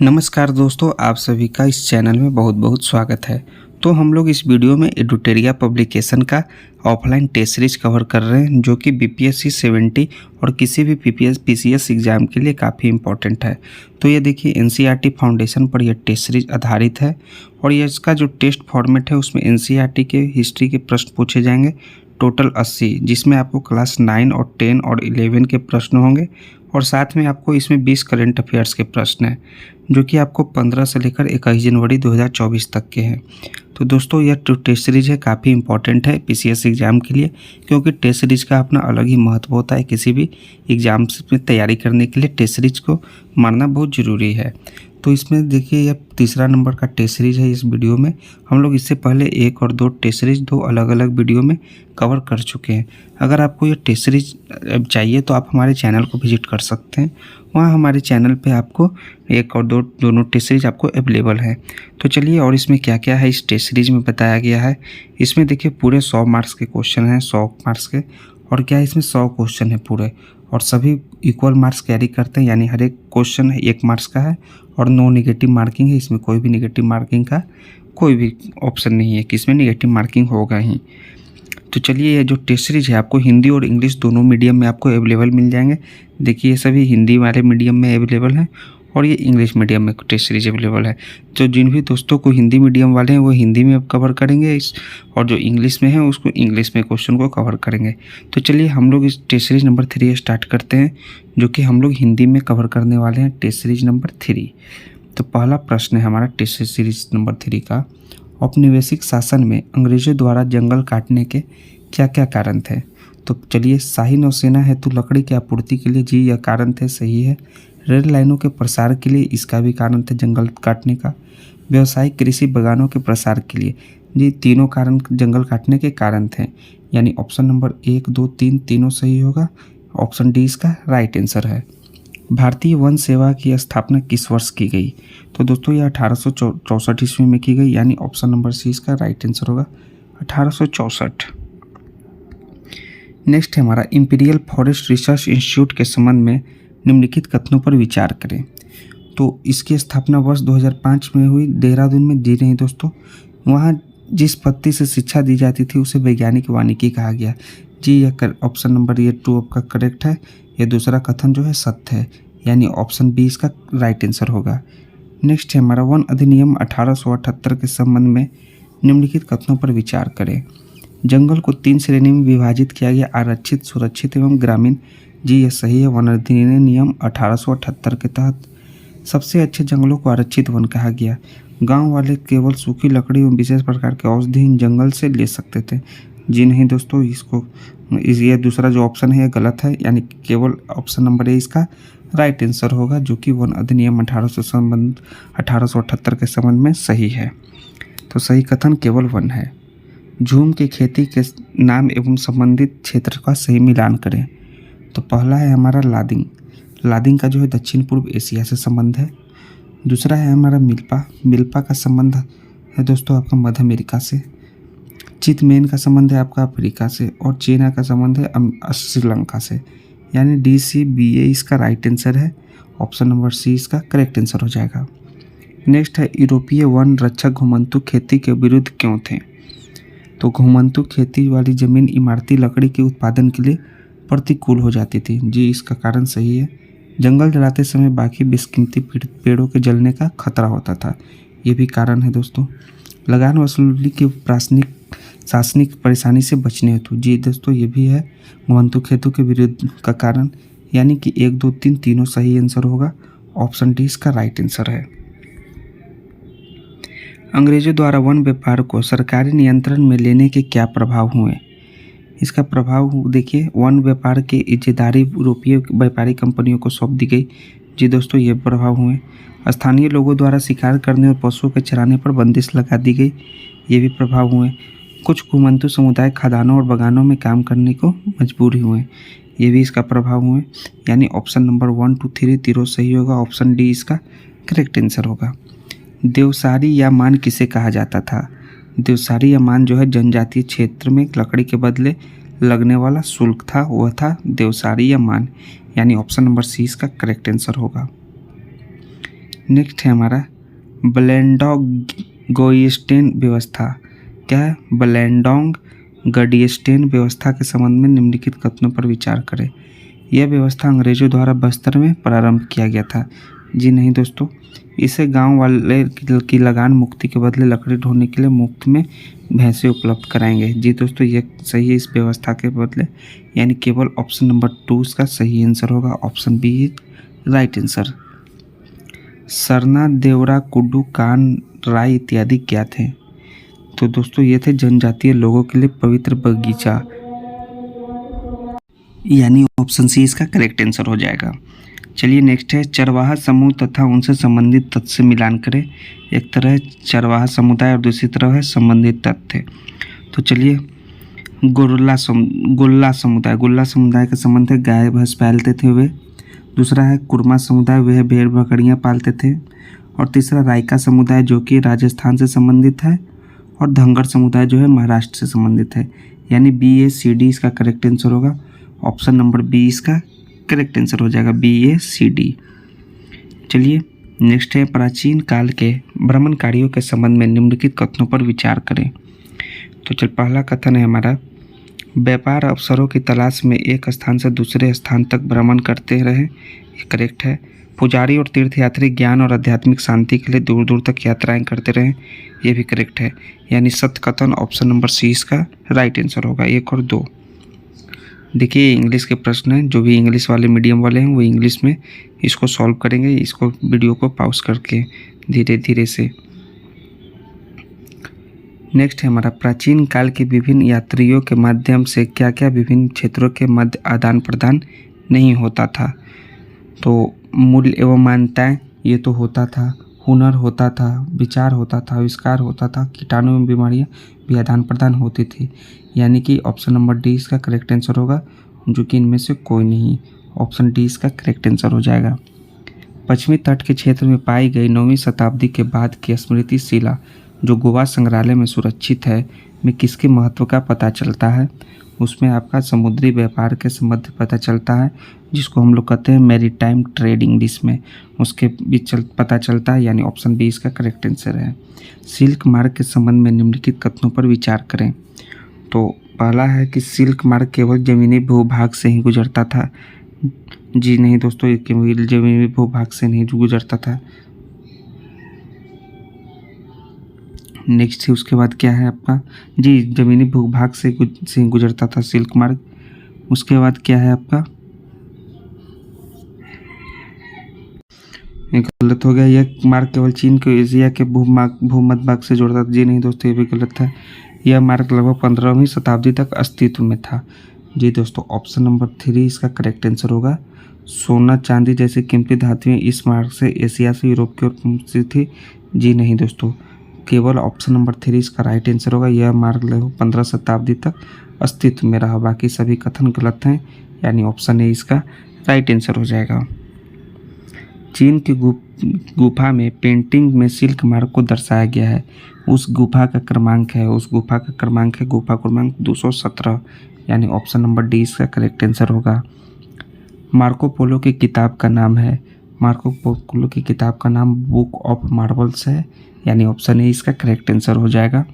नमस्कार दोस्तों, आप सभी का इस चैनल में बहुत बहुत स्वागत है। तो हम लोग इस वीडियो में एडुटेरिया पब्लिकेशन का ऑफलाइन टेस्ट सीरीज कवर कर रहे हैं, जो कि बीपीएससी 70 और किसी भी पीसीएस एग्ज़ाम के लिए काफ़ी इम्पोर्टेंट है। तो ये देखिए, एनसीईआरटी फाउंडेशन पर यह टेस्ट सीरीज आधारित है और ये इसका जो टेस्ट फॉर्मेट है उसमें एनसीईआरटी के हिस्ट्री के प्रश्न पूछे जाएंगे, टोटल 80, जिसमें आपको क्लास 9 और 10 और 11 के प्रश्न होंगे और साथ में आपको इसमें 20 करंट अफेयर्स के प्रश्न हैं, जो कि आपको 15 से लेकर 21 जनवरी 2024 तक के हैं। तो दोस्तों, यह टेस्ट सीरीज है काफ़ी इंपॉर्टेंट है पीसीएस एग्ज़ाम के लिए, क्योंकि टेस्ट सीरीज का अपना अलग ही महत्व होता है। किसी भी एग्ज़ाम में तैयारी करने के लिए टेस्ट सीरीज को मानना बहुत ज़रूरी है। तो इसमें देखिए, यह तीसरा नंबर का टेस्ट सीरीज है। इस वीडियो में हम लोग इससे पहले 1 और 2 टेस्ट सीरीज 2 अलग अलग वीडियो में कवर कर चुके हैं। अगर आपको ये टेस्ट सीरीज चाहिए तो आप हमारे चैनल को विजिट कर सकते हैं। वहाँ हमारे चैनल पे आपको 1 और 2 दोनों टेस्ट सीरीज आपको अवेलेबल है। तो चलिए, और इसमें क्या क्या है इस टेस्ट सीरीज में बताया गया है। इसमें देखिए, पूरे 100 मार्क्स के क्वेश्चन हैं, 100 मार्क्स के, और क्या इसमें 100 क्वेश्चन है पूरे, और सभी इक्वल मार्क्स कैरी करते हैं, यानी हर एक क्वेश्चन 1 मार्क्स का है और नो नेगेटिव मार्किंग है। इसमें कोई भी नेगेटिव मार्किंग का कोई भी ऑप्शन नहीं है कि इसमें नेगेटिव मार्किंग होगा ही। तो चलिए, ये जो टेस्ट सीरीज है आपको हिंदी और इंग्लिश दोनों मीडियम में आपको अवेलेबल मिल जाएंगे। देखिए, ये सभी हिंदी वाले मीडियम में अवेलेबल हैं और ये इंग्लिश मीडियम में टेस्ट सीरीज अवेलेबल है। तो जिन भी दोस्तों को हिंदी मीडियम वाले हैं वो हिंदी में कवर करेंगे और जो इंग्लिश में है उसको इंग्लिश में क्वेश्चन को कवर करेंगे। तो चलिए, हम लोग इस टेस्ट सीरीज नंबर 3 स्टार्ट करते हैं, जो कि हम लोग हिंदी में कवर करने वाले हैं टेस्ट सीरीज नंबर 3। तो पहला प्रश्न है हमारा टेस्ट सीरीज नंबर 3 का, औपनिवेशिक शासन में अंग्रेजों द्वारा जंगल काटने के क्या क्या कारण थे। तो चलिए, शाही नौसेना हेतु लकड़ी की आपूर्ति के लिए, जी यह कारण थे, सही है। रेल लाइनों के प्रसार के लिए, इसका भी कारण थे जंगल काटने का। व्यावसायिक कृषि बागानों के प्रसार के लिए, जी तीनों कारण जंगल काटने के कारण थे, यानी ऑप्शन नंबर 1, 2, 3 तीनों सही होगा। ऑप्शन डी इसका राइट आंसर है। भारतीय वन सेवा की स्थापना किस वर्ष की गई। तो दोस्तों, यह 1864 ईस्वी में की गई, यानी ऑप्शन नंबर सी इसका राइट आंसर होगा, 1864। नेक्स्ट है हमारा, इंपीरियल फॉरेस्ट रिसर्च इंस्टीट्यूट के संबंध में निम्नलिखित कथनों पर विचार करें। तो इसकी स्थापना वर्ष 2005 में हुई, देहरादून में। जी नहीं दोस्तों, वहाँ जिस पद्धति से शिक्षा दी जाती थी उसे वैज्ञानिक वानिकी कहा गया। जी यह ऑप्शन नंबर 2 आपका करेक्ट है। यह दूसरा कथन जो है सत्य है, यानी ऑप्शन बी इसका राइट आंसर होगा। नेक्स्ट है हमारा, वन अधिनियम 1878 के संबंध में निम्नलिखित कथनों पर विचार करें। जंगल को 3 श्रेणी में विभाजित किया गया, आरक्षित, सुरक्षित एवं ग्रामीण। जी यह सही है। वन अधिनियम 1878 के तहत सबसे अच्छे जंगलों को आरक्षित वन कहा गया। गांव वाले केवल सूखी लकड़ी एवं विशेष प्रकार के औषधि जंगल से ले सकते थे। जी नहीं दोस्तों, ये दूसरा जो ऑप्शन है ये गलत है, यानी केवल ऑप्शन नंबर ए इसका राइट आंसर होगा, जो कि वन अधिनियम 1878 के संबंध में सही है। तो सही कथन केवल 1 है। झूम की खेती के नाम एवं संबंधित क्षेत्र का सही मिलान करें। तो पहला है हमारा लादिंग। लादिंग का जो है दक्षिण पूर्व एशिया से संबंध है। दूसरा है हमारा मिल्पा। मिल्पा का संबंध है दोस्तों आपका मध्य अमेरिका से। चितमेन का संबंध है आपका अफ्रीका से, और चीना का संबंध है श्रीलंका से, यानी DCBA इसका राइट आंसर है। ऑप्शन नंबर सी इसका करेक्ट आंसर हो जाएगा। नेक्स्ट है, यूरोपीय वन रक्षक घुमंतु खेती के विरुद्ध क्यों थे। तो घुमंतु खेती वाली जमीन इमारती लकड़ी के उत्पादन के लिए प्रतिकूल हो जाती थी। जी इसका कारण सही है। जंगल जलाते समय बाकी बेशकीमती पेड़ों के जलने का खतरा होता था, ये भी कारण है दोस्तों। लगान वसूली की शासनिक परेशानी से बचने हेतु। जी दोस्तों, ये भी है घुमंतु खेतों के विरुद्ध का कारण, यानी कि 1, 2, 3 तीनों सही आंसर होगा। ऑप्शन डी इसका राइट आंसर है। अंग्रेजों द्वारा वन व्यापार को सरकारी नियंत्रण में लेने के क्या प्रभाव हुए। इसका प्रभाव देखिए, वन व्यापार की इज्जतदारी यूरोपीय व्यापारी कंपनियों को सौंप दी गई। जी दोस्तों, ये प्रभाव हुए। स्थानीय लोगों द्वारा शिकार करने और पशुओं के चराने पर बंदिश लगा दी गई, ये भी प्रभाव हुए। कुछ घुमंतु समुदाय खदानों और बागानों में काम करने को मजबूर हुए, ये भी इसका प्रभाव हुए, यानी ऑप्शन नंबर 1, 2, 3 तीनों सही होगा। ऑप्शन डी इसका करेक्ट आंसर होगा। देवसारी या मान किसे कहा जाता था। देवसारी या मान जो है जनजातीय क्षेत्र में लकड़ी के बदले लगने वाला शुल्क था, वह था देवसारी या मान, यानी ऑप्शन नंबर सी इसका करेक्ट आंसर होगा। नेक्स्ट है हमारा ब्लेंडॉग-गोइस्टेन व्यवस्था। क्या है? ब्लेंडॉग-गडिस्टेन व्यवस्था के संबंध में निम्नलिखित कथनों पर विचार करें। यह व्यवस्था अंग्रेजों द्वारा बस्तर में प्रारंभ किया गया था। जी नहीं दोस्तों, इसे गांव वाले की लगान मुक्ति के बदले लकड़ी ढोने के लिए मुफ्त में भैंसे उपलब्ध कराएंगे। जी दोस्तों, ये सही है इस व्यवस्था के बदले, यानी केवल ऑप्शन नंबर 2 इसका सही आंसर होगा। Option B is right answer. सरना, देवरा, कुड्डू, कान, राय इत्यादि क्या थे? तो दोस्तों ये थे जनजातीय लोगों के लिए पवित्र बगीचा, यानी ऑप्शन सी इसका करेक्ट आंसर हो जाएगा। चलिए नेक्स्ट है चरवाहा समूह तथा उनसे संबंधित तथ्य से मिलान करें। एक तरह है चरवाहा समुदाय और दूसरी तरफ है संबंधित तथ्य। तो चलिए गोल्ला समुदाय का संबंध है गाय भैंस पालते थे वे। दूसरा है कुर्मा समुदाय, वह भेड़ बकरियां पालते थे। और तीसरा रायका समुदाय जो कि राजस्थान से संबंधित है। और धंगर समुदाय जो है महाराष्ट्र से संबंधित है। यानी BACD इसका करेक्ट आंसर होगा। ऑप्शन नंबर बी इसका करेक्ट आंसर हो जाएगा, BACD। चलिए नेक्स्ट है प्राचीन काल के भ्रमणकारियों के संबंध में निम्नलिखित कथनों पर विचार करें। तो चल पहला कथन है हमारा, व्यापार अवसरों की तलाश में एक स्थान से दूसरे स्थान तक भ्रमण करते रहे। ये करेक्ट है। पुजारी और तीर्थयात्री ज्ञान और आध्यात्मिक शांति के लिए दूर दूर तक यात्राएं करते रहे। ये भी करेक्ट है, यानी सत्य कथन ऑप्शन नंबर सी इसका राइट आंसर होगा। 1 और 2। देखिए इंग्लिश के प्रश्न हैं, जो भी इंग्लिश वाले मीडियम वाले हैं वो इंग्लिश में इसको सॉल्व करेंगे। इसको वीडियो को पॉज करके धीरे धीरे से। नेक्स्ट है हमारा, प्राचीन काल के विभिन्न यात्रियों के माध्यम से क्या क्या विभिन्न क्षेत्रों के मध्य आदान प्रदान नहीं होता था? तो मूल्य एवं मान्यताएं ये तो होता था, हुनर होता था, विचार होता था, आविष्कार होता था, कीटाणु एवं बीमारियां भी आदान प्रदान होती थी। यानी कि ऑप्शन नंबर डी इसका करेक्ट आंसर होगा, जो कि इनमें से कोई नहीं। ऑप्शन डी इसका करेक्ट आंसर हो जाएगा। पश्चिमी तट के क्षेत्र में पाई गई 9वीं शताब्दी के बाद की स्मृति शिला जो गोवा संग्रहालय में सुरक्षित है, में किसके महत्व का पता चलता है? उसमें आपका समुद्री व्यापार के संबंध पता चलता है, जिसको हम लोग कहते हैं मैरीटाइम ट्रेड इंग्लिश में, उसके भी पता चलता है। यानी ऑप्शन बी इसका करेक्ट आंसर है। सिल्क मार्ग के संबंध में निम्नलिखित कथनों पर विचार करें। तो पहला है कि सिल्क मार्ग केवल जमीनी भूभाग से ही गुजरता था। जी नहीं दोस्तों, ये केवल जमीनी भूभाग से नहीं गुजरता था। नेक्स्ट है उसके बाद क्या है आपका, जी जमीनी भूभाग से गुजरता था सिल्क मार्ग। उसके बाद क्या है आपका, गलत हो गया। यह मार्ग केवल चीन को एशिया के भूमध्य भाग से जोड़ता था। जी नहीं दोस्तों, ये भी गलत था। यह मार्ग लगभग 15वीं शताब्दी तक अस्तित्व में था। जी दोस्तों, ऑप्शन नंबर 3 इसका करेक्ट आंसर होगा। सोना चांदी जैसी कीमती धातुएं इस मार्ग से एशिया से यूरोप की ओर पहुंचती थी। जी नहीं दोस्तों, केवल ऑप्शन नंबर 3 इसका राइट आंसर होगा। यह मार्ग लगभग 15 शताब्दी तक अस्तित्व में रहा। बाकी सभी कथन गलत हैं, यानी ऑप्शन ए इसका राइट आंसर हो जाएगा। चीन की गुफा में पेंटिंग में सिल्क मार्ग को दर्शाया गया है। उस गुफा का क्रमांक है गुफा क्रमांक 217, यानी ऑप्शन नंबर डी इसका करेक्ट आंसर होगा। मार्को पोलो की किताब का नाम है, बुक ऑफ मार्वल्स है, यानी ऑप्शन ए इसका करेक्ट आंसर हो जाएगा।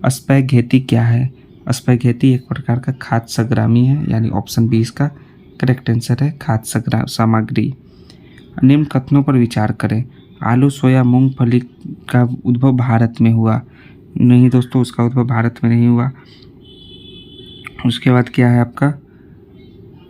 स्पैघेटी क्या है? स्पैघेटी एक प्रकार का खाद्य सामग्री है, यानी ऑप्शन बी इसका करेक्ट आंसर है, खाद्य सामग्री। निम्न कथनों पर विचार करें। आलू, सोया, मूंगफली का उद्भव भारत में हुआ। नहीं दोस्तों, उसका उद्भव भारत में नहीं हुआ। उसके बाद क्या है आपका,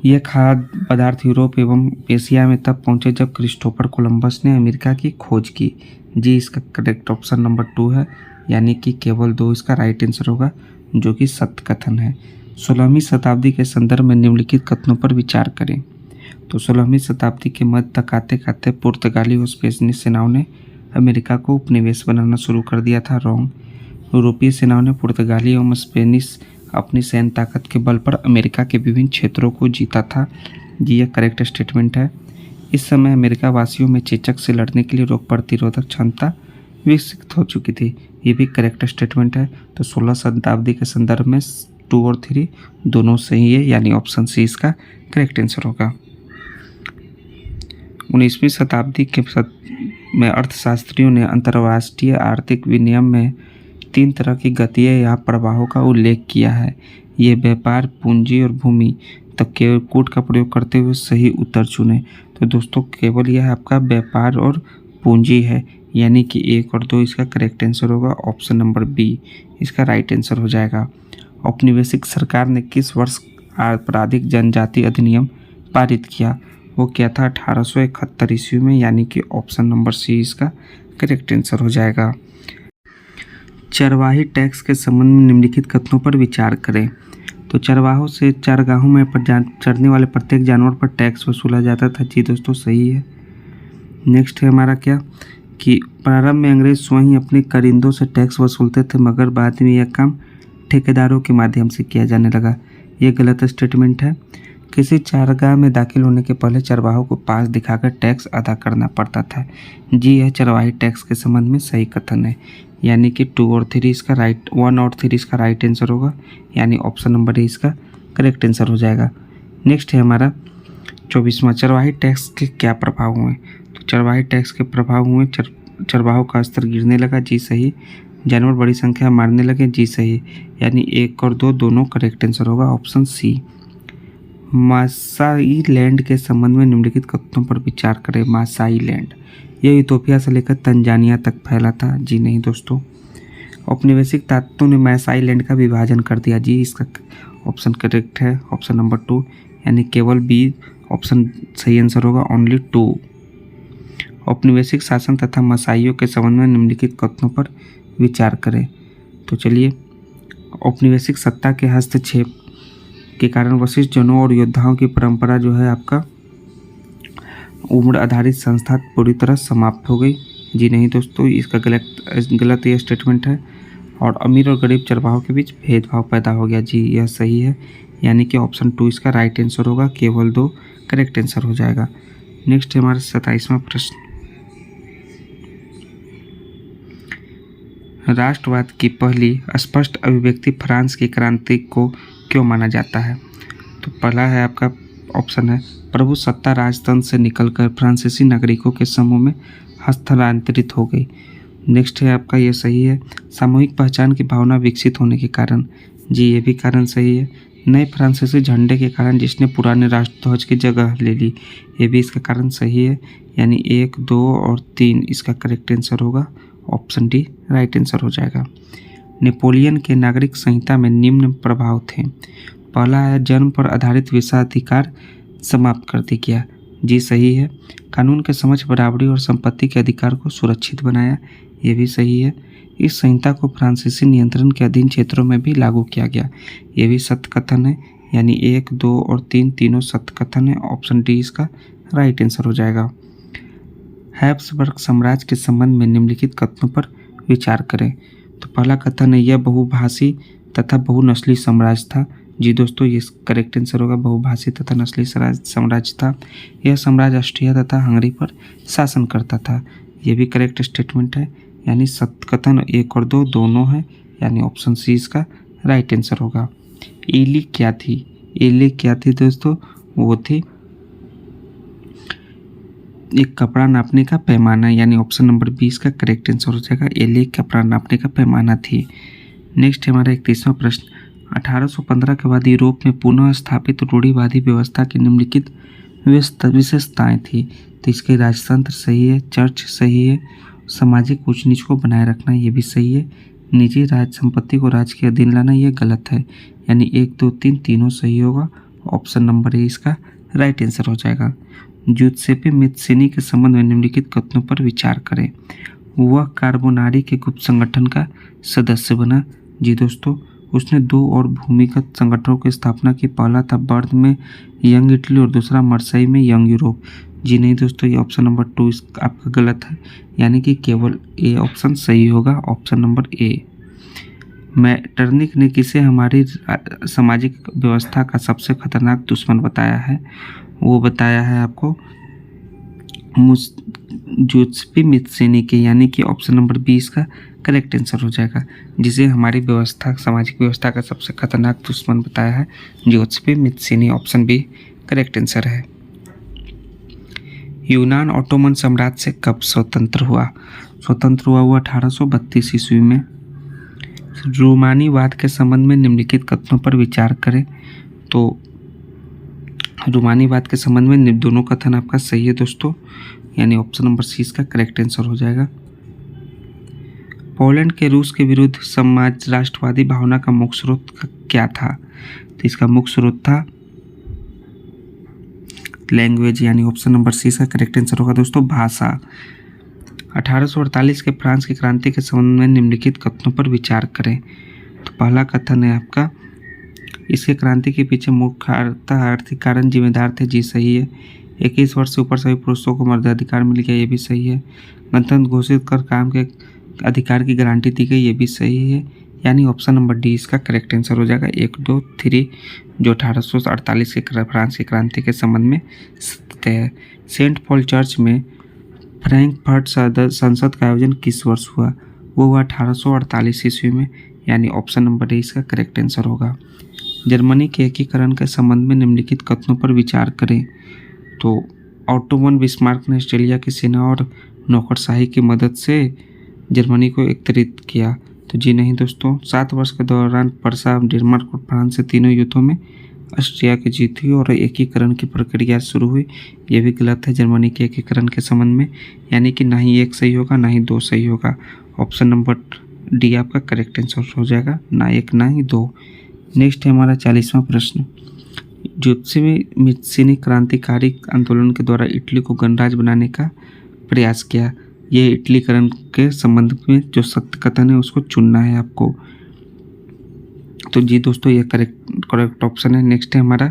यह खाद्य पदार्थ यूरोप एवं एशिया में तब पहुंचे जब क्रिस्टोफर कोलंबस ने अमेरिका की खोज की। जी इसका करेक्ट ऑप्शन नंबर 2 है, यानी कि केवल 2 इसका राइट आंसर होगा, जो कि सत्य कथन है। 16वीं शताब्दी के संदर्भ में निम्नलिखित कथनों पर विचार करें। तो 16वीं शताब्दी के मध्य तक आते आते पुर्तगाली और स्पेनी सेनाओं ने अमेरिका को उपनिवेश बनाना शुरू कर दिया था। रॉन्ग। यूरोपीय सेनाओं ने पुर्तगाली एवं स्पेनिश अपनी सैन्य ताकत के बल पर अमेरिका के विभिन्न क्षेत्रों को जीता था। जी यह करेक्ट स्टेटमेंट है। इस समय अमेरिका वासियों में चेचक से लड़ने के लिए रोग प्रतिरोधक क्षमता विकसित हो चुकी थी। ये भी करेक्ट स्टेटमेंट है। तो 16 शताब्दी के संदर्भ में 2 और 3 दोनों सही है, यानी ऑप्शन सी इसका करेक्ट आंसर होगा। 19वीं शताब्दी के में अर्थशास्त्रियों ने अंतर्राष्ट्रीय आर्थिक विनिमय में 3 तरह की गतियों या प्रवाहों का उल्लेख किया है। ये व्यापार, पूंजी और भूमि। तब केवल कोड का प्रयोग करते हुए सही उत्तर चुनें। तो दोस्तों केवल यह आपका व्यापार और पूंजी है, यानी कि 1 और 2 इसका करेक्ट आंसर होगा। ऑप्शन नंबर बी इसका राइट आंसर हो जाएगा। औपनिवेशिक सरकार ने किस वर्ष आपराधिक जनजाति अधिनियम पारित किया? वो क्या था? 1871 ईस्वी में, यानी कि ऑप्शन नंबर सी इसका करेक्ट आंसर हो जाएगा। चरवाही टैक्स के संबंध में निम्नलिखित कथनों पर विचार करें। तो चरवाहों से चारगाहों में चरने वाले प्रत्येक जानवर पर टैक्स वसूला जाता था। जी दोस्तों सही है। नेक्स्ट है हमारा क्या कि प्रारंभ में अंग्रेज स्वयं ही अपने कारिंदों से टैक्स वसूलते थे, मगर बाद में यह काम ठेकेदारों के माध्यम से किया जाने लगा। ये गलत स्टेटमेंट है। किसी चारागाह में दाखिल होने के पहले चरवाहों को पास दिखाकर टैक्स अदा करना पड़ता था। जी यह चरवाही टैक्स के संबंध में सही कथन है, यानी कि 2 और 3 इसका राइट 1 और 3 इसका राइट आंसर होगा, यानी ऑप्शन नंबर ए इसका करेक्ट आंसर हो जाएगा। नेक्स्ट है हमारा 24वां, चरवाही टैक्स के क्या प्रभाव हुए? तो चरवाही टैक्स के प्रभाव हुए चरवाहों का स्तर गिरने लगा। जी सही। जानवर बड़ी संख्या मारने लगे। जी सही, यानी 1 और 2 दोनों करेक्ट आंसर होगा, ऑप्शन सी। मासाई लैंड के संबंध में निम्नलिखित कथनों पर विचार करें। मासाई लैंड यह इथोपिया से लेकर तंजानिया तक फैला था। जी नहीं दोस्तों। औपनिवेशिक ताकतों ने मासाई लैंड का विभाजन कर दिया। जी इसका ऑप्शन करेक्ट है, ऑप्शन नंबर 2, यानी केवल बी ऑप्शन सही आंसर होगा, ओनली 2। औपनिवेशिक शासन तथा मसाइयों के संबंध में निम्नलिखित कथनों पर विचार करें। तो चलिए, औपनिवेशिक सत्ता के हस्तक्षेप के कारण वशिष्ठ जनों और योद्धाओं की परंपरा जो है आपका उम्र आधारित संस्था पूरी तरह समाप्त हो गई। जी नहीं दोस्तों, इसका गलत ये स्टेटमेंट है। और अमीर और गरीब चरवाहों के बीच भेदभाव पैदा हो गया। जी यह सही है, यानी कि ऑप्शन 2 इसका राइट आंसर होगा, केवल 2 करेक्ट आंसर हो जाएगा। नेक्स्ट है हमारा 27वां प्रश्न, राष्ट्रवाद की पहली स्पष्ट अभिव्यक्ति फ्रांस की क्रांति को क्यों माना जाता है? तो पहला है आपका ऑप्शन है प्रभु सत्ता राजतंत्र से निकलकर फ्रांसीसी नागरिकों के समूह में हस्तांतरित हो गई। नेक्स्ट है आपका ये सही है, सामूहिक पहचान की भावना विकसित होने के कारण। जी ये भी कारण सही है। नए फ्रांसीसी झंडे के कारण जिसने पुराने राष्ट्रध्वज की जगह ले ली। ये भी इसका कारण सही है, यानी 1, 2 और 3 इसका करेक्ट आंसर होगा, ऑप्शन डी राइट आंसर हो जाएगा। नेपोलियन के नागरिक संहिता में निम्न प्रभाव थे। पहला है जन्म पर आधारित विषयाधिकार समाप्त कर दिया। जी सही है। कानून के समक्ष बराबरी और संपत्ति के अधिकार को सुरक्षित बनाया। ये भी सही है। इस संहिता को फ्रांसीसी नियंत्रण के अधीन क्षेत्रों में भी लागू किया गया। ये भी सत्य कथन है, यानी 1, 2 और 3 तीनों सत्य कथन है, ऑप्शन डी इसका राइट आंसर हो जाएगा। हैब्सबर्ग साम्राज्य के संबंध में निम्नलिखित कथनों पर विचार करें। तो पहला कथन है यह बहुभाषी तथा बहुनस्ली साम्राज्य था। जी दोस्तों ये करेक्ट आंसर होगा, बहुभाषी तथा नस्ली साम्राज्य था। यह साम्राज्य ऑस्ट्रिया तथा हंगरी पर शासन करता था। ये भी करेक्ट स्टेटमेंट है, यानी सत्य कथन 1 और 2 दोनों है, यानी ऑप्शन सी इसका राइट आंसर होगा। एली क्या थी? एली क्या थी दोस्तों? वो थी एक कपड़ा नापने का पैमाना, यानी ऑप्शन नंबर 20 का करेक्ट आंसर हो जाएगा। एली कपड़ा नापने का पैमाना थी। नेक्स्ट हमारा 31वां प्रश्न, 1815 के बाद यूरोप में पुनः स्थापित रूढ़िवादी व्यवस्था की निम्नलिखित विशेषताएं थी। तो इसके राजतंत्र सही है, चर्च सही है, सामाजिक ऊंच नीच को बनाए रखना ये भी सही है, निजी राज संपत्ति को राज्य के अधीन लाना ये गलत है, यानी 1, 2, 3 तीनों सही होगा, ऑप्शन नंबर ए इसका राइट आंसर हो जाएगा। जूसेपे मेत्सिनी के संबंध में निम्नलिखित कथनों पर विचार करें। वह कार्बोनारी के गुप्त संगठन का सदस्य बना। जी दोस्तों, उसने 2 और भूमिगत संगठनों की स्थापना की। पहला था बर्न में यंग इटली और दूसरा मर्सई में यंग यूरोप। जी नहीं दोस्तों, ये ऑप्शन नंबर 2 आपका गलत है, यानी कि केवल ए ऑप्शन सही होगा, ऑप्शन नंबर ए। मैटरनिक ने किसे हमारी सामाजिक व्यवस्था का सबसे खतरनाक दुश्मन बताया है? वो बताया है आपको जूसेपे मेत्सिनी के, यानी कि ऑप्शन नंबर 20 का करेक्ट आंसर हो जाएगा, जिसे हमारी व्यवस्था सामाजिक व्यवस्था का सबसे खतरनाक दुश्मन बताया है Giuseppe Mazzini, option B correct answer है। यूनान ऑटोमन साम्राज्य से कब स्वतंत्र हुआ? स्वतंत्र हुआ वो 1832 ईस्वी में। रूमानीवाद के संबंध में निम्नलिखित कथनों पर विचार करें। तो रूमानीवाद के संबंध में दोनों कथन आपका सही है दोस्तों, यानी ऑप्शन नंबर सी इसका करेक्ट आंसर हो जाएगा। पोलैंड के रूस के विरुद्ध समाज राष्ट्रवादी भावना का मुख्य स्रोत क्या था? तो इसका मुख्य स्रोत था लैंग्वेज, यानी ऑप्शन नंबर सी इसका करेक्ट आंसर होगा दोस्तों, भाषा। 1848 के फ्रांस की क्रांति के संबंध में निम्नलिखित कथनों पर विचार करें। तो पहला कथन है आपका, इसके क्रांति के पीछे मुख्यतः आर्थिक कारण जिम्मेदार थे। जी सही है। 21 वर्ष से ऊपर सभी पुरुषों को मर्दाधिकार मिल गया, ये भी सही है। गणतंत्र घोषित कर काम के अधिकार की गारंटी दी गई, ये भी सही है, यानी ऑप्शन नंबर डी इसका करेक्ट आंसर हो जाएगा। 1, 2, 3 जो 1848 के फ्रांस की क्रांति के संबंध में सत्य है। सेंट पॉल चर्च में फ्रैंकफर्ट संसद का आयोजन किस वर्ष हुआ? वो हुआ 1848 ईस्वी में, यानी ऑप्शन नंबर डी इसका करेक्ट आंसर होगा। जर्मनी के एकीकरण के संबंध में निम्नलिखित कथनों पर विचार करें। तो ऑटो वन बिस्मार्क ने ऑस्ट्रेलिया की सेना और नौकरशाही की मदद से जर्मनी को एकत्रित किया। तो जी नहीं दोस्तों, 7 वर्ष के दौरान पर्सा, डेनमार्क और फ्रांस से तीनों युद्धों में ऑस्ट्रिया की जीत हुई और एकीकरण की प्रक्रिया शुरू हुई। ये भी गलत है जर्मनी के एकीकरण के संबंध में, यानी कि ना ही 1 सही होगा ना ही 2 सही होगा। ऑप्शन नंबर डी आपका करेक्ट आंसर हो जाएगा, ना 1 ना ही 2। नेक्स्ट है हमारा 40वां प्रश्न। मित्सिनी क्रांतिकारी आंदोलन के द्वारा इटली को गणराज्य बनाने का प्रयास किया। ये इटलीकरण के संबंध में जो सत्य कथन है उसको चुनना है आपको। तो जी दोस्तों ये करेक्ट ऑप्शन है। नेक्स्ट है हमारा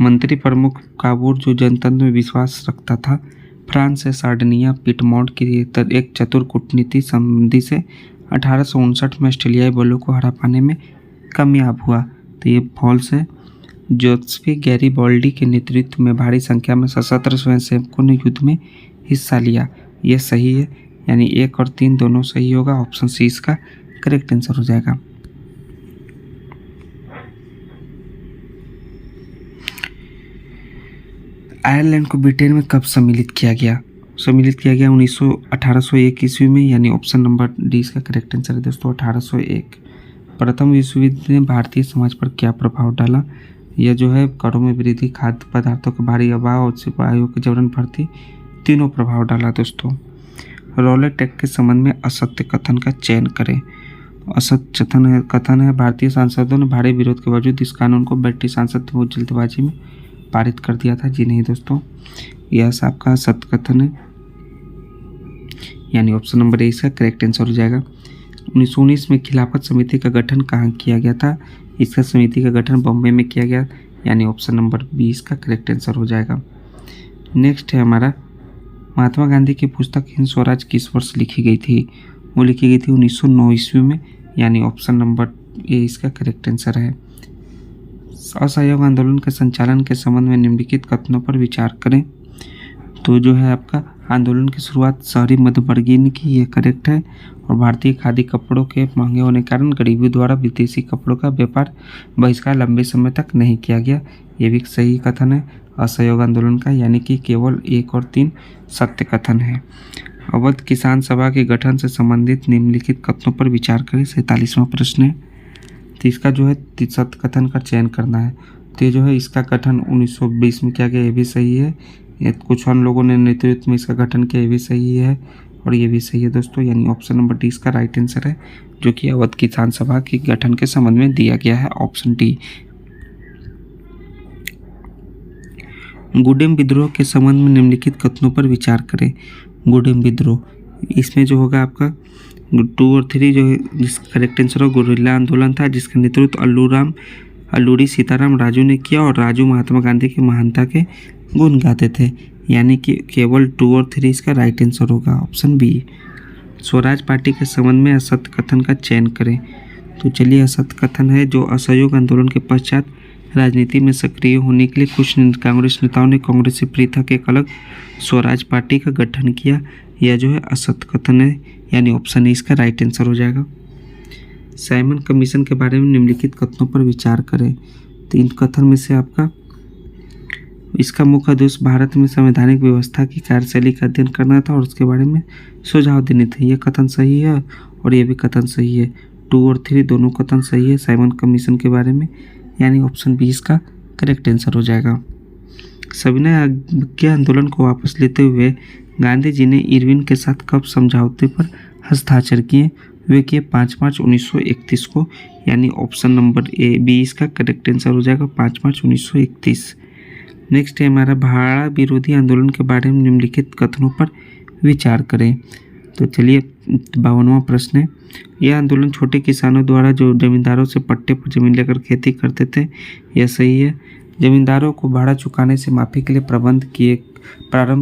मंत्री प्रमुख काबूर जो जनतंत्र में विश्वास रखता था, फ्रांस से सार्डिनिया पिटमॉन्ट की एक चतुर कूटनीति संबंधी से 1859 में ऑस्ट्रेलियाई बलों को हरा पाने में कामयाब हुआ। तो ये फॉल्स है। जोसेफ गैरिबाल्डी के नेतृत्व में भारी संख्या में सशस्त्र स्वयंसेवकों ने युद्ध में हिस्सा लिया, यह सही है, यानी 1 और 3 दोनों सही होगा। ऑप्शन सी इसका करेक्ट आंसर हो जाएगा। आयरलैंड को ब्रिटेन में कब सम्मिलित किया गया? 1801 ईस्वी में, यानी ऑप्शन नंबर डी इसका करेक्ट आंसर है दोस्तों, 1801। प्रथम विश्व युद्ध ने भारतीय समाज पर क्या प्रभाव डाला? यह जो है करों में वृद्धि, खाद्य पदार्थों के भारी अभाव और सिपाहियों की जबरन भर्ती, तीनों प्रभाव डाला दोस्तों। रॉलेट एक्ट के संबंध में असत्य कथन का चयन करें। असत्य कथन है भारतीय सांसदों ने भारी विरोध के बावजूद इस कानून को ब्रिटिश सांसद बहुत जल्दबाजी में पारित कर दिया था। जी नहीं दोस्तों, यह आपका सत्य कथन है, यानी ऑप्शन नंबर ए इसका करेक्ट आंसर हो जाएगा। 1919 में खिलाफत समिति का गठन कहाँ किया गया था? इसका समिति का गठन बॉम्बे में किया गया, यानी ऑप्शन नंबर बी इसका करेक्ट आंसर हो जाएगा। नेक्स्ट है हमारा महात्मा गांधी की पुस्तक हिंद स्वराज किस वर्ष लिखी गई थी? वो लिखी गई थी 1909 ईस्वी में, यानी ऑप्शन नंबर ए इसका करेक्ट आंसर है। असहयोग आंदोलन के संचालन के संबंध में निम्नलिखित कथनों पर विचार करें। तो जो है आपका आंदोलन की शुरुआत शहरी मध्यवर्गीय ने की, ये करेक्ट है। और भारतीय खादी कपड़ों के महंगे होने के कारण गरीबी द्वारा विदेशी कपड़ों का व्यापार बहिष्कार लंबे समय तक नहीं किया गया, ये भी सही कथन है असहयोग आंदोलन का, यानी कि केवल 1 और 3 सत्य कथन है। अवध किसान सभा के गठन से संबंधित निम्नलिखित कथनों पर विचार करें। 47वां प्रश्न है। तो इसका जो है सत्य कथन का चयन करना है। तो ये जो है इसका गठन 1920 में किया गया, ये भी सही है। ये कुछ अन्य लोगों ने नेतृत्व में इसका गठन किया, ये भी सही है और ये भी सही है दोस्तों, यानी ऑप्शन नंबर डी इसका राइट आंसर है, जो कि अवध किसान सभा के गठन के संबंध में दिया गया है, ऑप्शन डी। गुडेम विद्रोह के संबंध में निम्नलिखित कथनों पर विचार करें। गुडेम विद्रोह, इसमें जो होगा आपका 2 और 3 जो है जिसका करेक्ट आंसर हो गुरिल्ला आंदोलन था, जिसका नेतृत्व अल्लूरी सीताराम राजू ने किया और राजू महात्मा गांधी की महानता के गुण गाते थे, यानी कि केवल 2 और 3 इसका राइट आंसर होगा, ऑप्शन बी। स्वराज पार्टी के संबंध में असत्य कथन का चयन करें। तो चलिए असत्य कथन है, जो असहयोग आंदोलन के पश्चात राजनीति में सक्रिय होने के लिए कुछ कांग्रेस नेताओं ने कांग्रेस से पृथक एक अलग स्वराज पार्टी का गठन किया, यह जो है असत्य कथन है, यानी ऑप्शन ए इसका राइट आंसर हो जाएगा। साइमन कमीशन के बारे में निम्नलिखित कथनों पर विचार करें। तो इन कथन में से आपका इसका मुख्य उद्देश्य भारत में संवैधानिक व्यवस्था की कार्यशैली का अध्ययन करना था और उसके बारे में सुझाव देने थे। ये कथन सही है और ये भी कथन सही है। 2 और 3 दोनों कथन सही है साइमन कमीशन के बारे में, यानी ऑप्शन बी इसका करेक्ट आंसर हो जाएगा। सविनय अवज्ञा आंदोलन को वापस लेते हुए गांधी जी ने इरविन के साथ कब समझौते पर हस्ताक्षर किए? वे किए 5 मार्च 1931 को, यानी ऑप्शन नंबर ए बी इसका करेक्ट आंसर हो जाएगा 5 मार्च 1931। नेक्स्ट है हमारा भाड़ा विरोधी आंदोलन के बारे में निम्नलिखित कथनों पर विचार करें। तो चलिए 52वां प्रश्न है, यह आंदोलन छोटे किसानों द्वारा जो जमींदारों से पट्टे पर जमीन लेकर खेती करते थे, यह सही है। जमींदारों को भाड़ा चुकाने से माफी के लिए प्रारंभ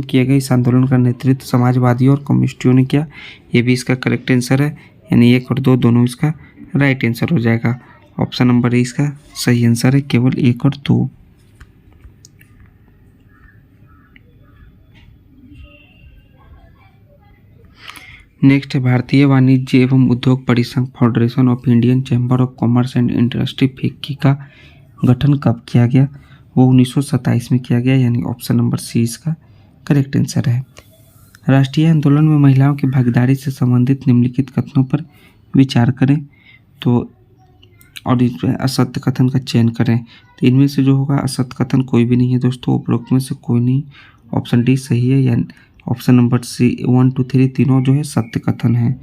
किए गए इस आंदोलन का नेतृत्व समाजवादियों और कम्युनिस्टों ने किया, ये भी इसका करेक्ट आंसर है, यानी 1 और 2 दोनों इसका राइट आंसर हो जाएगा। ऑप्शन नंबर ए इसका सही आंसर है, केवल 1 और 2। नेक्स्ट है भारतीय वाणिज्य एवं उद्योग परिसंघ federation of Indian chamber of commerce and industry FICCI का गठन कब किया गया? वो 1927 में किया गया, यानी ऑप्शन नंबर सी इसका करेक्ट आंसर है। राष्ट्रीय आंदोलन में महिलाओं की भागीदारी से संबंधित निम्नलिखित कथनों पर विचार करें तो और इसमें असत्य कथन का चयन करें। तो इनमें से जो होगा असत्य कथन कोई भी नहीं है दोस्तों, उपरोक्त में से कोई नहीं। ऑप्शन डी सही है, यानी ऑप्शन नंबर सी 1, 2, 3 तीनों जो है सत्य कथन है।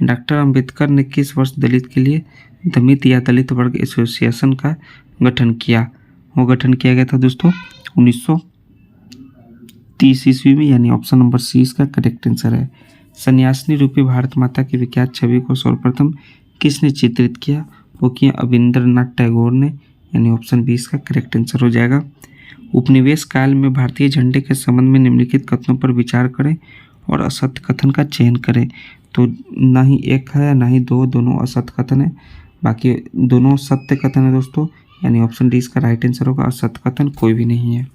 डॉक्टर अंबेडकर ने किस वर्ष दलित के लिए दलित या दलित वर्ग एसोसिएशन का गठन किया? वो गठन किया गया था दोस्तों 1930 ईस्वी में, यानी ऑप्शन नंबर सी इसका करेक्ट आंसर है। सन्यासिनी रूपी भारत माता की विख्यात छवि को सर्वप्रथम किसने चित्रित किया? वो किया अविंद्रनाथ टैगोर ने, यानी ऑप्शन बी इसका करेक्ट आंसर हो जाएगा। उपनिवेश काल में भारतीय झंडे के संबंध में निम्नलिखित कथनों पर विचार करें और असत्य कथन का चयन करें। तो ना ही 1 है ना ही 2, दोनों असत्य कथन है, बाकी दोनों सत्य कथन है दोस्तों, यानी ऑप्शन डी इसका राइट आंसर होगा। असत्य कथन कोई भी नहीं है।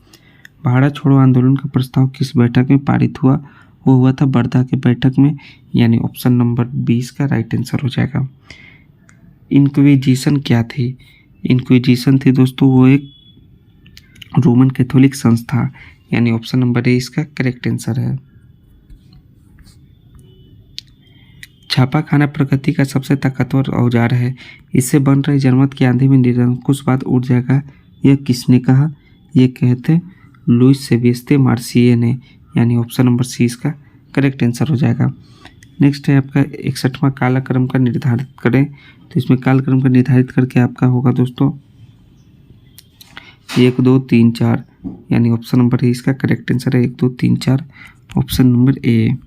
भारत छोड़ो आंदोलन का प्रस्ताव किस बैठक में पारित हुआ? वो हुआ था वर्धा की बैठक में, यानी ऑप्शन नंबर 20 का राइट आंसर हो जाएगा। इंक्विजिशन क्या थी? इंक्विजिशन थी दोस्तों वो एक रोमन कैथोलिक संस्था, यानी ऑप्शन नंबर ए इसका करेक्ट आंसर है। छापा खाना प्रगति का सबसे ताकतवर औजार है, इससे बन रही जनमत की आंधी में निरंकुशवाद उड़ जाएगा, यह किसने कहा? ये कहते लुइस सेबेस्ते मार्सिये ने, यानी ऑप्शन नंबर सी इसका करेक्ट आंसर हो जाएगा। नेक्स्ट है आपका 61वां कालक्रम का निर्धारित करें। तो इसमें कालक्रम का निर्धारित करके आपका होगा दोस्तों 1, 2, 3, 4, यानी ऑप्शन नंबर ए इसका करेक्ट आंसर है 1, 2, 3, 4, ऑप्शन नंबर ए।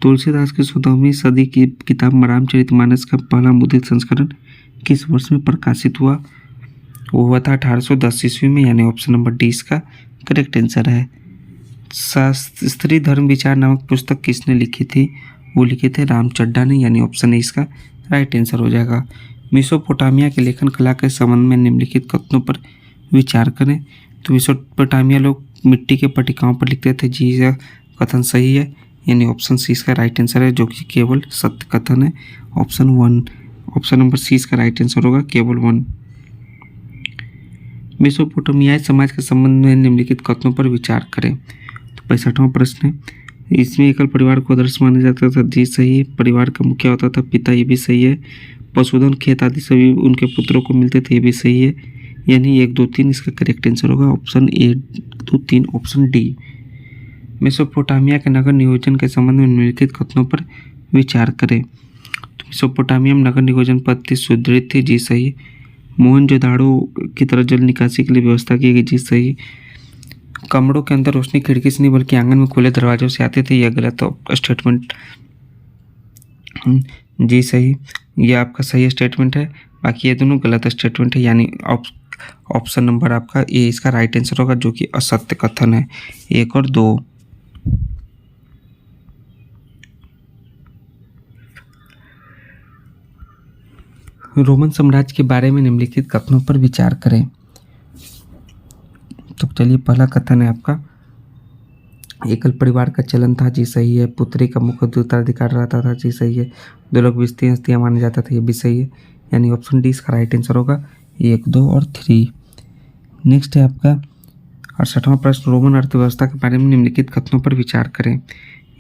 तुलसीदास की 14वीं सदी की किताब रामचरितमानस का पहला मुद्रित संस्करण किस वर्ष में प्रकाशित हुआ? वो हुआ था 1810 ईस्वी में, यानी ऑप्शन नंबर डी इसका करेक्ट आंसर है। शास्त्री धर्म विचार नामक पुस्तक किसने लिखी थी? वो लिखे थे राम चड्ढा ने, यानी ऑप्शन ए इसका राइट आंसर हो जाएगा। मेसोपोटामिया के लेखन कला के संबंध में निम्नलिखित कथनों पर विचार करें। तो मेसोपोटामिया लोग मिट्टी के पट्टिकाओं पर लिखते थे, जी यह कथन सही है, यानी ऑप्शन सी इसका राइट आंसर है, जो कि केवल सत्य कथन है। ऑप्शन नंबर सी इसका राइट आंसर होगा, केवल 1। मेसोपोटामियाई समाज के संबंध में निम्नलिखित कथनों पर विचार करें। तो 65वां प्रश्न है, इसमें एकल परिवार को आदर्श माना जाता था, जी सही है। परिवार का मुखिया होता था पिता, ये भी सही है। पशुधन खेत आदि सभी उनके पुत्रों को मिलते थे, ये भी सही है, यानी 1, 2, 3 इसका करेक्ट आंसर होगा। Option A 2, 3, option D. Mesopotamia के नगर नियोजन के संबंध में निम्नलिखित कथनों पर विचार करें। तो मेसोपोटामिया में नगर नियोजन पद्धति सुदृढ़ थी, जी सही। मोहनजोदाड़ो की तरह जल निकासी के लिए व्यवस्था की गई, जी सही। कमरों के अंदर रोशनी खिड़की से नहीं बल्कि आंगन में खुले दरवाजों से आते थे, यह गलत स्टेटमेंट, जी सही। यह आपका सही स्टेटमेंट है, बाकी ये दोनों गलत स्टेटमेंट है, यानी ऑप्शन नंबर आपका ए इसका राइट आंसर होगा, जो कि असत्य कथन है। 1 और 2। रोमन साम्राज्य के बारे में निम्नलिखित कथनों पर विचार करें। तो चलिए पहला कथन है आपका एकल परिवार का चलन था, जी सही है। पुत्री का मुख्य उत्तराधिकार रहता था, जी सही है। 2 लोग विस्तीर्ण हस्तियाँ माना जाता था, ये भी सही है, यानी ऑप्शन डी इसका राइट आंसर होगा। 1, 2 और 3। नेक्स्ट है आपका 68वां प्रश्न, रोमन अर्थव्यवस्था के बारे में निम्नलिखित कथनों पर विचार करें।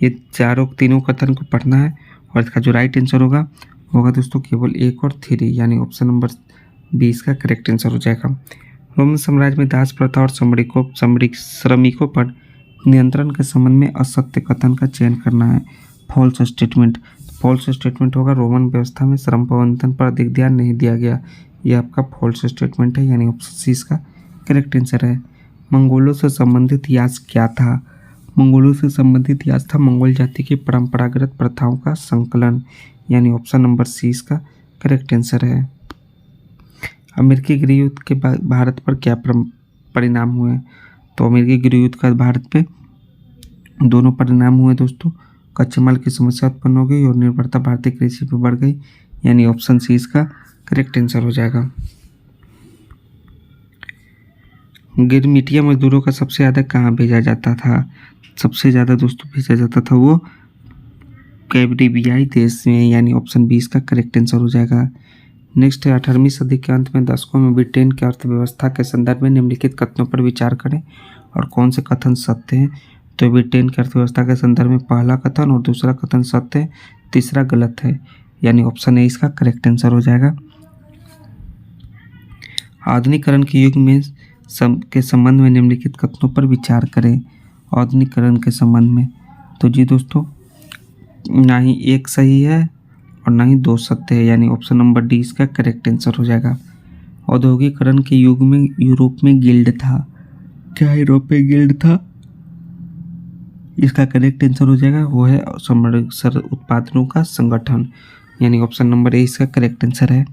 ये तीनों कथन को पढ़ना है और इसका जो राइट आंसर होगा दोस्तों केवल 1 और 3, यानी ऑप्शन नंबर 20 का करेक्ट आंसर हो जाएगा। रोमन साम्राज्य में दास प्रथा और श्रमिकों पर नियंत्रण के संबंध में असत्य कथन का चयन करना है। False statement. फॉल्स स्टेटमेंट होगा रोमन व्यवस्था में श्रम प्रबंधन पर अधिक ध्यान नहीं दिया गया। यह आपका फॉल्स स्टेटमेंट है, यानी ऑप्शन सी इसका करेक्ट आंसर है। मंगोलों से संबंधित यास क्या था? मंगोलों से संबंधित यास था मंगोल जाति की परंपरागत प्रथाओं का संकलन, यानी ऑप्शन नंबर सी इसका करेक्ट आंसर है। अमेरिकी गृह युद्ध के बाद भारत पर क्या परिणाम हुए? तो अमेरिकी गृह युद्ध का भारत पे दोनों परिणाम हुए दोस्तों। कच्चे माल की समस्या उत्पन्न हो गई और निर्भरता भारतीय कृषि पर बढ़ गई, यानी ऑप्शन सी इसका करेक्ट आंसर हो जाएगा। गिरमिटिया मजदूरों का सबसे ज़्यादा कहाँ भेजा जाता था? सबसे ज़्यादा दोस्तों भेजा जाता था वो कैरिबियाई देश में, यानी ऑप्शन 20 का करेक्ट आंसर हो जाएगा। नेक्स्ट है 18वीं सदी के अंत में दशकों में ब्रिटेन की अर्थव्यवस्था के संदर्भ में निम्नलिखित कथनों पर विचार करें और कौन से कथन सत्य हैं। तो ब्रिटेन की अर्थव्यवस्था के संदर्भ में पहला कथन और दूसरा कथन सत्य है, तीसरा गलत है, यानी ऑप्शन ए इसका करेक्ट आंसर हो जाएगा। आधुनिकीकरण के युग में के संबंध में निम्नलिखित कथनों पर विचार करें। आधुनिकीकरण के संबंध में तो जी दोस्तों ना ही एक सही है और ना ही 2 सत्य है, यानी ऑप्शन नंबर डी इसका करेक्ट आंसर हो जाएगा। औद्योगिकरण के युग में यूरोप में गिल्ड था। क्या यूरोप में गिल्ड था? इसका करेक्ट आंसर हो जाएगा वो है समृद्ध उत्पादनों का संगठन, यानी ऑप्शन नंबर ए इसका करेक्ट आंसर है।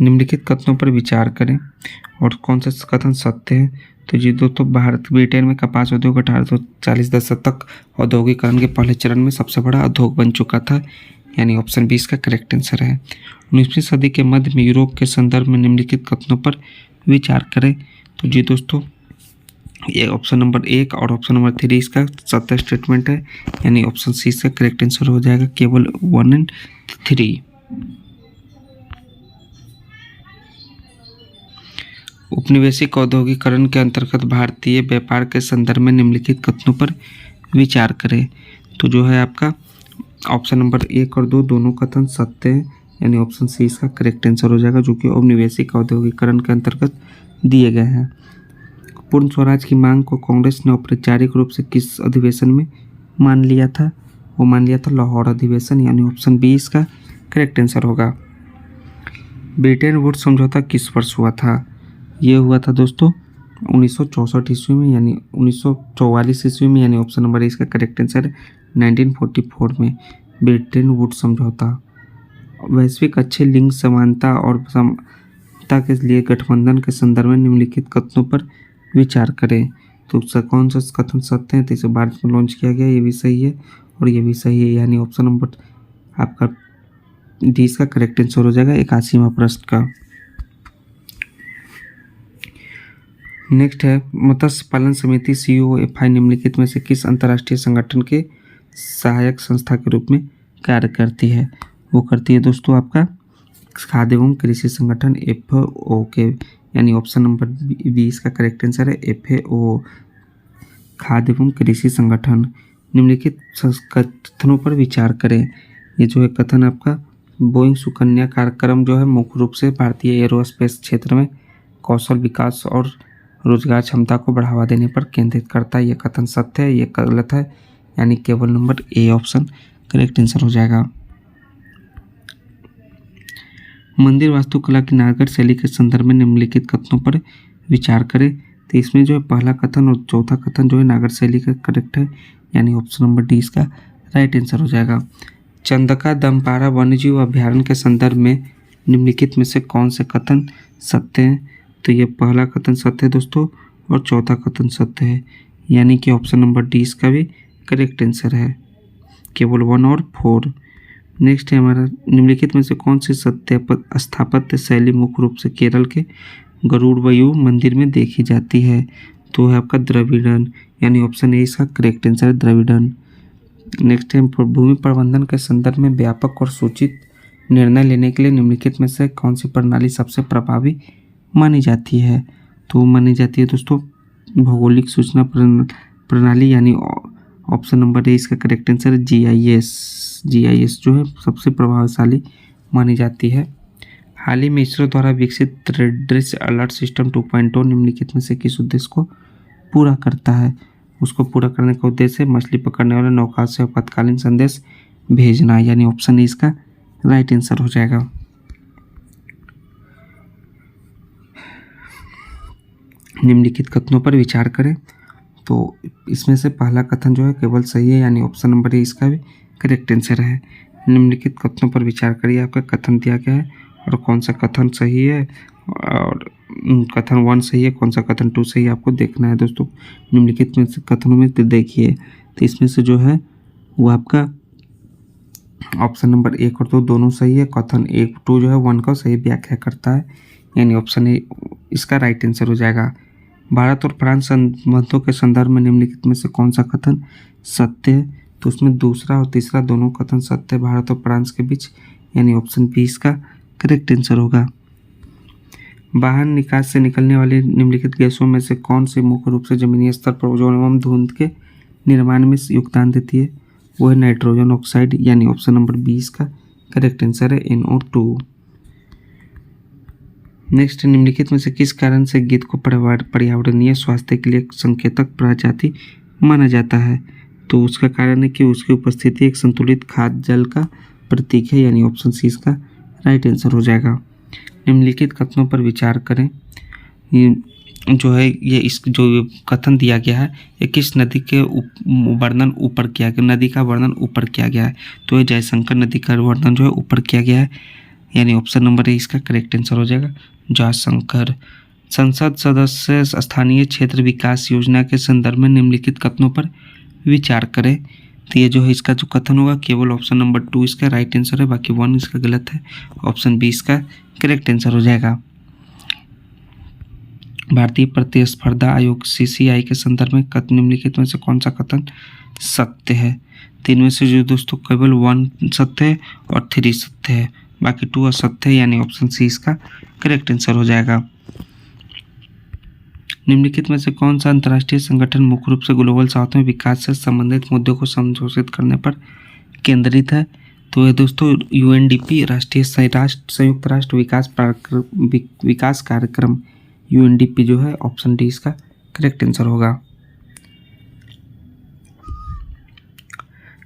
निम्नलिखित कथनों पर विचार करें और कौन सा कथन सत्य है। तो जी दोस्तों ब्रिटेन में कपास उद्योग 1840 दशक तक औद्योगिकरण के पहले चरण में सबसे बड़ा उद्योग बन चुका था, यानी ऑप्शन 20 का करेक्ट आंसर है। 19वीं सदी के मध्य में यूरोप के संदर्भ में निम्नलिखित कथनों पर विचार करें। तो जी दोस्तों ये ऑप्शन नंबर 1 और ऑप्शन नंबर 3 इसका सत्य स्टेटमेंट है, यानी ऑप्शन सी इसका करेक्ट आंसर हो जाएगा, केवल 1 और 3। उपनिवेशिक औद्योगिकरण के अंतर्गत भारतीय व्यापार के संदर्भ में निम्नलिखित कथनों पर विचार करें। तो जो है आपका ऑप्शन नंबर 1 और 2 दोनों कथन सत्य हैं, यानी ऑप्शन सी इसका करेक्ट आंसर हो जाएगा, जो कि उपनिवेशिक औद्योगिकरण के अंतर्गत दिए गए हैं। पूर्ण स्वराज की मांग को कांग्रेस ने औपचारिक रूप से किस अधिवेशन में मान लिया था? वो मान लिया था लाहौर अधिवेशन, यानी ऑप्शन बी इसका करेक्ट आंसर होगा। ब्रिटेन वुड्स समझौता किस वर्ष हुआ था? ये हुआ था दोस्तों 1964 ईस्वी में, यानी 1944 ईस्वी में, यानी ऑप्शन नंबर इसका करेक्ट आंसर है 1944 में ब्रिटेन वुड्स समझौता। वैश्विक अच्छे लिंग समानता और समता के लिए गठबंधन के संदर्भ में निम्नलिखित कथनों पर विचार करें। तो कौन सा कथन सत्य है? तो इसे भारत में लॉन्च किया गया, ये भी सही है और ये भी सही है, यानी ऑप्शन नंबर आपका डी इसका करेक्ट आंसर हो जाएगा 81वां प्रश्न का। नेक्स्ट है मत्स्य पालन समिति COFI निम्नलिखित में से किस अंतर्राष्ट्रीय संगठन के सहायक संस्था के रूप में कार्य करती है? वो करती है दोस्तों आपका खाद्य एवं कृषि संगठन FAO के, यानी ऑप्शन नंबर 20 का करेक्ट आंसर है FAO खाद्य एवं कृषि संगठन। निम्नलिखित कथनों पर विचार करें। ये जो है कथन आपका बोइंग सुकन्या कार्यक्रम जो है मुख्य रूप से भारतीय एरोस्पेस क्षेत्र में कौशल विकास और रोजगार क्षमता को बढ़ावा देने पर केंद्रित करता है। ये कथन सत्य है, ये गलत है, यानी केवल number A option correct answer हो जाएगा। मंदिर वास्तुकला की नागर शैली के संदर्भ में निम्नलिखित कथनों पर विचार करें। तो इसमें जो है पहला कथन और चौथा कथन जो है नागर शैली का करेक्ट है, यानी ऑप्शन नंबर डी इसका राइट आंसर हो जाएगा। चंदका दमपारा वन्यजीव अभ्यारण्य के संदर्भ में निम्नलिखित में से कौन से कथन सत्य हैं? तो ये पहला कथन सत्य है दोस्तों और चौथा कथन सत्य है, यानी कि ऑप्शन नंबर डी इसका भी करेक्ट आंसर है, केवल 1 और 4। नेक्स्ट है हमारा निम्नलिखित में से कौन सी स्थापत्य शैली मुख्य रूप से केरल के गरुड़वयू मंदिर में देखी जाती है? तो है आपका द्रविड़न, यानी ऑप्शन ए इसका करेक्ट आंसर है द्रविड़न। नेक्स्ट है भूमि प्रबंधन के संदर्भ में व्यापक और सूचित निर्णय लेने के लिए निम्नलिखित में से कौन सी प्रणाली सबसे प्रभावी मानी जाती है? तो मानी जाती है दोस्तों भौगोलिक सूचना प्रणाली, यानी ऑप्शन नंबर ए इसका करेक्ट आंसर है जीआईएस जो है सबसे प्रभावशाली मानी जाती है। हाल ही में इसरो द्वारा विकसित दृश्य अलर्ट सिस्टम 2.0 निम्नलिखित में से किस उद्देश्य को पूरा करता है? उसको पूरा करने का उद्देश्य है मछली पकड़ने वाले नौका से आपातकालीन संदेश भेजना, यानी ऑप्शन ए इसका राइट आंसर हो जाएगा। निम्नलिखित कथनों पर विचार करें। तो इसमें से पहला कथन जो है केवल सही है, यानी ऑप्शन नंबर ए इसका भी करेक्ट आंसर है। निम्नलिखित कथनों पर विचार करिए, आपका कथन दिया गया है और कौन सा कथन सही है और कथन 1 सही है, कौन सा कथन 2 सही है, आपको देखना है दोस्तों। निम्नलिखित में से कथनों में देखिए, तो इसमें से जो है वो आपका ऑप्शन नंबर 1 और 2 दोनों सही है। कथन 1 2 जो है 1 का सही व्याख्या करता है, यानी ऑप्शन ए इसका राइट आंसर हो जाएगा। भारत और फ्रांस संबंधों के संदर्भ में निम्नलिखित में से कौन सा कथन सत्य है? तो उसमें दूसरा और तीसरा दोनों कथन सत्य है भारत और फ्रांस के बीच, यानी ऑप्शन बी इसका करेक्ट आंसर होगा। वाहन निकास से निकलने वाली निम्नलिखित गैसों में से कौन सी मुख्य रूप से जमीनी स्तर पर ओजोन एवं धुंध के निर्माण में योगदान देती है? वो है नाइट्रोजन ऑक्साइड, यानी ऑप्शन नंबर 20 का करेक्ट आंसर है NO2। नेक्स्ट, निम्नलिखित में से किस कारण से गिद्ध को पर्यावरणीय स्वास्थ्य के लिए संकेतक प्रजाति माना जाता है? तो उसका कारण है कि उसकी उपस्थिति एक संतुलित खाद्य जल का प्रतीक है, यानी ऑप्शन सी इसका राइट आंसर हो जाएगा। निम्नलिखित कथनों पर विचार करें। जो है ये इस जो कथन दिया गया है ये किस नदी के वर्णन ऊपर किया गया, नदी का वर्णन ऊपर किया गया है? तो ये जयशंकर नदी का वर्णन जो है ऊपर किया गया है, यानी ऑप्शन नंबर ए इसका करेक्ट आंसर हो जाएगा जयशंकर। संसद सदस्य स्थानीय क्षेत्र विकास योजना के संदर्भ में निम्नलिखित कथनों पर विचार करें। तो ये जो है इसका जो कथन होगा केवल ऑप्शन नंबर 2 इसका राइट आंसर है, बाकी 1 इसका गलत है। ऑप्शन बी इसका करेक्ट आंसर हो जाएगा। भारतीय प्रतिस्पर्धा आयोग CCI के संदर्भ में निम्नलिखित में से कौन सा कथन सत्य है? तो इनमें से जो दोस्तों केवल 1 सत्य है और 3 सत्य है, बाकी 2 असत्य है, यानी ऑप्शन सी इसका करेक्ट आंसर हो जाएगा। निम्नलिखित में से कौन सा अंतर्राष्ट्रीय संगठन मुख्य रूप से ग्लोबल साउथ में विकास से संबंधित मुद्दों को संशोधित करने पर केंद्रित है? तो ये दोस्तों UNDP संयुक्त राष्ट्र विकास कार्यक्रम UNDP जो है ऑप्शन डी इसका करेक्ट आंसर होगा।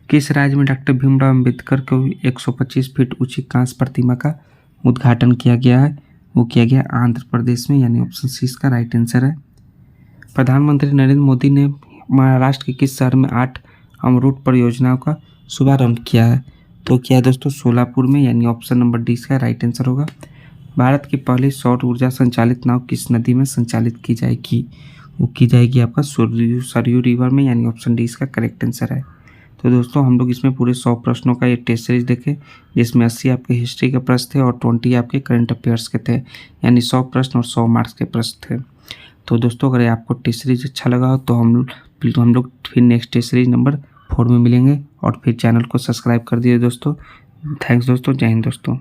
किस राज्य में डॉक्टर भीमराव अंबेडकर को 125 फीट ऊंची कांस्य प्रतिमा का उद्घाटन किया गया है? वो किया गया आंध्र प्रदेश में, यानी ऑप्शन सी इसका राइट आंसर है। प्रधानमंत्री नरेंद्र मोदी ने महाराष्ट्र के किस शहर में 8 अमरूद परियोजनाओं का शुभारंभ किया है? तो क्या है दोस्तों सोलापुर में, यानी ऑप्शन नंबर डी इसका राइट आंसर होगा। भारत की पहली सौर ऊर्जा संचालित नाव किस नदी में संचालित की जाएगी? वो की जाएगी आपका सरयू रिवर में, यानी ऑप्शन डी इसका करेक्ट आंसर है। तो दोस्तों हम लोग इसमें पूरे 100 प्रश्नों का ये टेस्ट सीरीज देखे, जिसमें 80 आपके हिस्ट्री के प्रश्न थे और 20 आपके करंट अफेयर्स के थे, यानी 100 प्रश्न और 100 मार्क्स के प्रश्न थे। तो दोस्तों अगर आपको टेस्ट सीरीज अच्छा लगा हो तो हम लोग फिर नेक्स्ट टेस्ट सीरीज नंबर 4 में मिलेंगे, और फिर चैनल को सब्सक्राइब कर दिए दोस्तों। थैंक्स दोस्तों, जय हिंद दोस्तों।